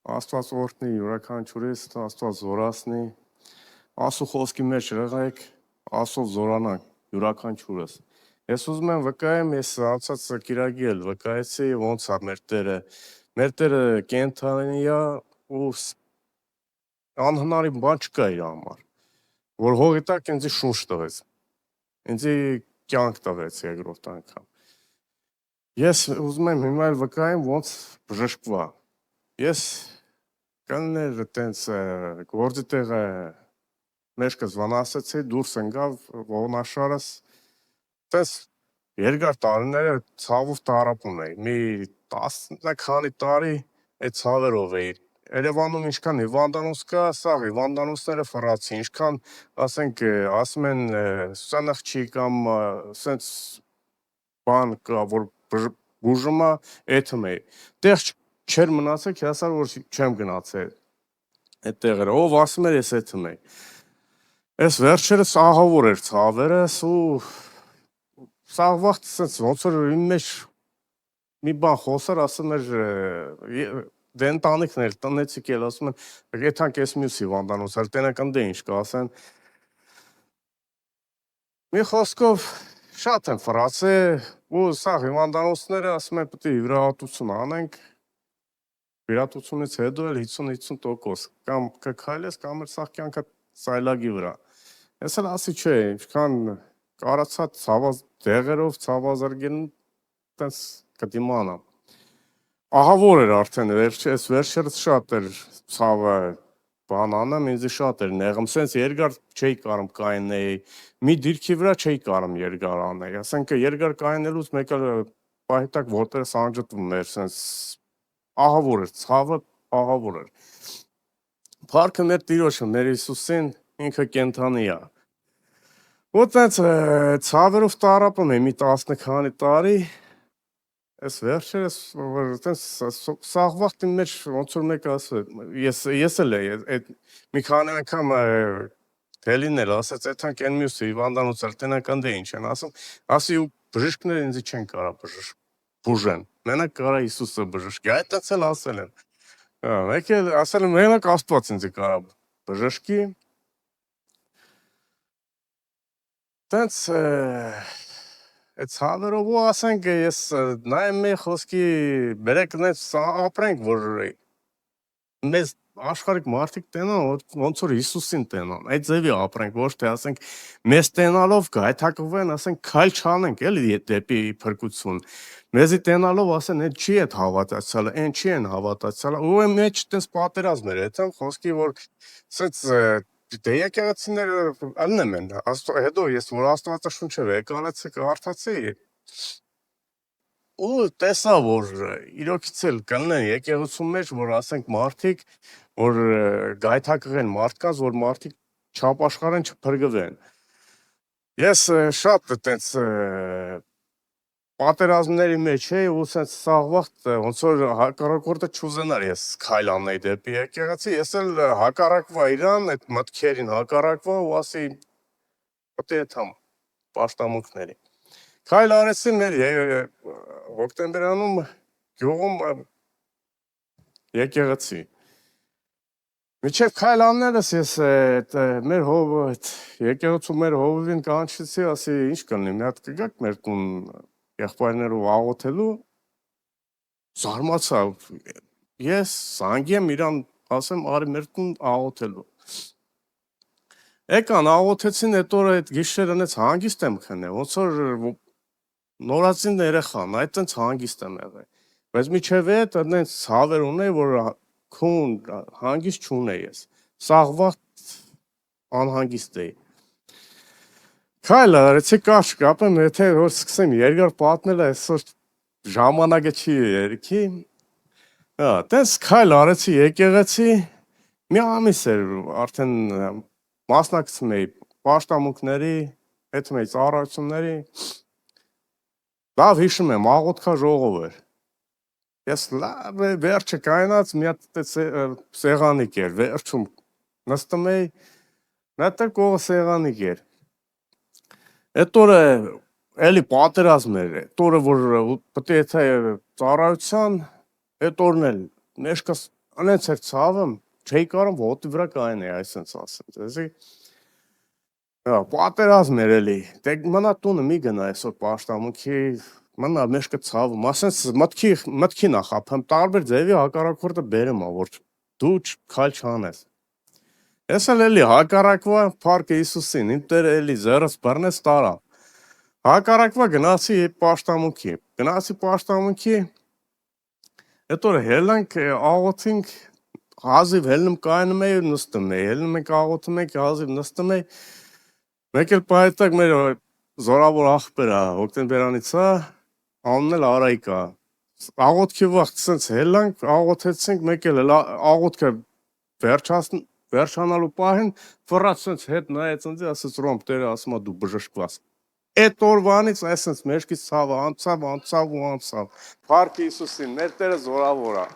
Աստված օրհնի յուրաքանչյուրիս, Աստված զորացնի, Աստծո խոսքի մեջ եղեք, Աստծո զորանանք յուրաքանչյուրս։ Ես ուզում եմ վկայեմ, ես անցած կիրակի էլ վկայեցի, ոնց է մեր Տերը կենթանի է ու անհնարին բան չկա իր համար, որ հողի տակ ինձ շունչ տվեց, ինձ կյանք տվեց երկրորդ անգամ։ Ես ուզում եմ հիմա էլ վկայեմ, ոնց բժշկվա։ Ես կլներ տենց գործի տեղը մեջքս վնասեցի, դուրս ընկավ ողնաշարս, տես երկար տարիները ցավով տարապում էի, մի 10 քանի տարի այդ ցավերով էի, Երևանում ինչքան հիվանդանոց կա, սա հիվանդանոցները ֆռացի, ինչքան ասենք ասում են սանախչի կամ սենց բան կա, որ բուժում է, էթում էի, տեղ չեր մնացել, հեսար որ չեմ գնացել այդ տեղերը, ով ասում էր ես էթում էի, ես վերջերս ահավոր էր ցավերս ու սաղ վաղտ սենց ոնց որ իմ մեջ մի բան խոսար, ասում էր դե ընտանիքն էլ տնեցիք էլ ասում են եթանք ես մյուս հիվանդանոց, էլ տենական դե ինչ կասեն, մի խոսքով շատ եմ ֆռացել ու սա հիվանդանոցները ասում են պետք է հյուրահատություն անենք, հյուրահատությունից հետո էլ 50-50% կամ կքայլես կամ էլ սաղ կյանքը սայլագի վրա։ Ես էլ ասի չէ, ինչքան կարացած ցավազ դեղերով ցավազրգեն տես կդիմանամ։ Ահավոր էր արդեն վերջերս շատ էր ցավը բան անեմ, ինձ շատ էր նեղում, սենց երկար չէի կարում կայնեի, մի դիրքի վրա չէի կարում երկար անել, ասենք երկար կայնելուց մեկ էլ պահիտակ որտեղս անջտվում էր, սենց ահավոր էր, ցավը ահավոր էր։ Փառքը մեր Տիրոջը, մեր Հիսուսին, ինքը կենթանի է։ Ու տենց ցավերով տարապում եմ մի 10 քանի տարի, ես վերջերս որ տենց սաղ վաղտ իմ մեջ ոնց որ մեկ ասել, ես էլ այդ մի քանի անգամ Թելին էլ ասեց, այդանք են մյուս հիվանդանոց էլ տնական դե ինչ են ասում, ասի ու բժիշկները ինձ չեն կարա բուժեն, մենակ կարա Հիսուսը բժշկի, այդտենց էլ ասել են։ Մեկ էլ ասել եմ մենակ Աստված ինձ կարա բժշկի։ Տենց այդ ցավերով ու ասենք ես նայեմ մի խոսքի բերեք նենց ապրենք, որ մեզ աշխարհիկ մարդիկ տենան, ոնց որ Հիսուսին տենան, այդ ձևի ապրենք, ոչ թե ասենք մեզ տենալով գայթակղվեն, ասենք քայլ չանենք էլի դեպի փրկություն։ Մեզի տենալով ասեն, այդ չի այդ հավատացյալը, այն չի են հավատացյալը, ու այն մեջ տես պատերազմ էր, այդտեղ խոսքի որ սենց դե եկեղեցիները ալնեմ են, հետո ես որ Աստվածաշունչը եկալեցի կարդացի ու տեսա որ իրոքից էլ կլնեն եկեղեցում մեջ որ ասենք մարդիկ որ գայթակղեն մարդկանց որ մարդիկ չապաշխարեն չփրկվեն։ Ես շատ տենց պատերազմների մեջ էի ու սենց սաղ վաղտ ոնց որ հակառակորդը չուզենար ես քայլ անեի դեպի եկեղեցի, ես էլ հակառակվա իրան, այդ մտքերին հակառակվա ու ասի պետք է թամ պաշտամունքների։ Քայլ արեցի մեր հոկտեմբերանում գյուղում եկեղեցի։ Միջև քայլ անելս ես մեր եկեղեցու մեր հովվին կանչեցի, ասի ինչ կլինի, մի հատ կգաք մեր տուն եղբայրներով աղոթելու, զարմացա, ես զանգի եմ իրան, ասեմ արի մեր տուն աղոթելու։ Եկան աղոթեցին այդ օրը այդ գիշերը նենց հանգիստ եմ քնել, ոնց որ նորածին երեխան, այդ տենց հանգիստ եմ եղել։ Բայց միջև այդ նենց ցավեր ունեի, որ քուն հանգիստ չունեի ես։ Սաղ վաղտ անհանգիստ էի։ Քայլ արեցի կարճ կապեմ, եթե որ սկսեմ երկար պատմել այսօր ժամանակը չի երիքի։ Տենց քայլ արեցի եկեղեցի, մի ամիս էր արդեն մասնակցում էի պաշտամունքների, հետո մեծ ծառայությունների։ Լավ հիշում եմ, աղոթքա ժողով էր։ Ես լավ վերջը կայնած մի հատ սեղանիկ էր, վերջում նստում էի, նատեր կողը սեղանիկ էր։ Այդ օրը էլի պատերազմ էր, այդ օրը որ պետք է ծառայության, այդ օրն էլ մեջքս անենց էր ցավը, չէի կարող ոտի վրա կային է այսպես ասեմ, դեզի պատերազմ էր էլի, դե մնա տունը մի գնա այսօր պաշտամունքի, մնա մեջքը ցավում, ասենց մտքի նախապեմ, տարբեր ձևի հակառակորդը բերեմ, որ դու քայլ չանես։ Ես էլի հակառակվա Փառք Հիսուսին, իմ Տերը էլի ձեռս բռնեց տարա։ Հակառակվա գնացի պաշտամունքի, հետո հելանք աղոթինք, հազիվ հելնում կայնում էի նստում էի, հելնում ենք աղոթում ենք, հազիվ նստում էի, մեկ էլ պահետակ մեր զորավոր աղբերա հոկտեմբերանից է, անունն էլ Արայիկ է, աղոթքի վաղտ սենց հելանք, աղոթեցինք, մեկ էլ աղոթքը վերջանալու պահին, վռած սենց հետ նայեց ինձ, ասեց Ռոմ, Տերը ասում է դու բժշկված։ Այդ օրվանից այսպես մեջքից ցավը անցավ, Փառք Հիսուսին, մեր Տերը զորավոր է։